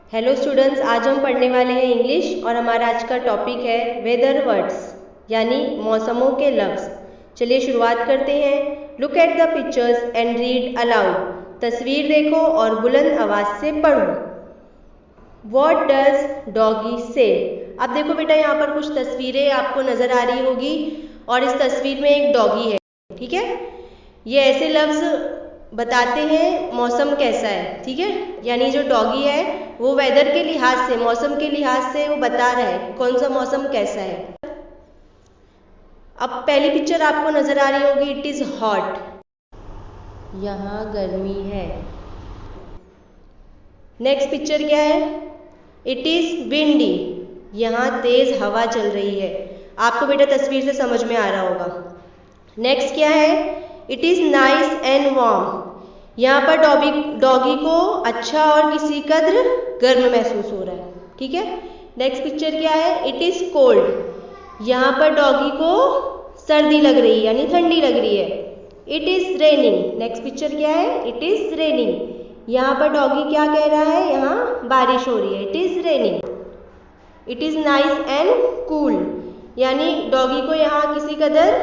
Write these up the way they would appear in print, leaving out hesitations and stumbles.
Hello students, आज हम पढ़ने वाले हैं इंग्लिश और हमारा आज का टॉपिक है वेदर वर्ड्स यानी मौसमों के लफ्ज़। चलिए शुरुआत करते हैं। Look at the pictures and read aloud. तस्वीर देखो और बुलंद आवाज़ से पढ़ो। व्हाट डज डॉगी से। अब देखो बेटा, यहाँ पर कुछ तस्वीरें आपको नज़र आ रही होगी और इस तस्वीर में एक डॉगी है। ठीक है, ये ऐसे लफ्ज़ बताते हैं मौसम कैसा है। ठीक है, यानी जो डॉगी है वो वेदर के लिहाज से, मौसम के लिहाज से वो बता रहा है कौन सा मौसम कैसा है। अब पहली पिक्चर आपको नजर आ रही होगी, इट इज हॉट, यहाँ गर्मी है। नेक्स्ट पिक्चर क्या है, इट इज विंडी, यहाँ तेज हवा चल रही है। आपको बेटा तस्वीर से समझ में आ रहा होगा। नेक्स्ट क्या है, it is nice and warm, यहाँ पर डॉगी को अच्छा और किसी कदर गर्म महसूस हो रहा है। ठीक है। नेक्स्ट पिक्चर क्या है, इट इज कोल्ड, यहाँ पर डॉगी को सर्दी लग रही है यानी ठंडी लग रही है। It is raining, next picture क्या है, इट इज रेनिंग, यहाँ पर डॉगी क्या कह रहा है, यहाँ बारिश हो रही है। It is raining. It is nice and cool, यानी डॉगी को यहाँ किसी कदर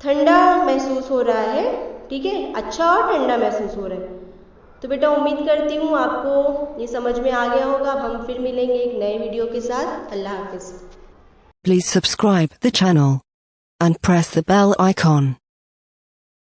ठंडा महसूस हो रहा है। ठीक है, अच्छा और ठंडा महसूस हो रहा है। तो बेटा उम्मीद करती हूँ आपको ये समझ में आ गया होगा। अब हम फिर मिलेंगे एक नए वीडियो के साथ। अल्लाह हाफिज। Please subscribe the channel and press the bell icon.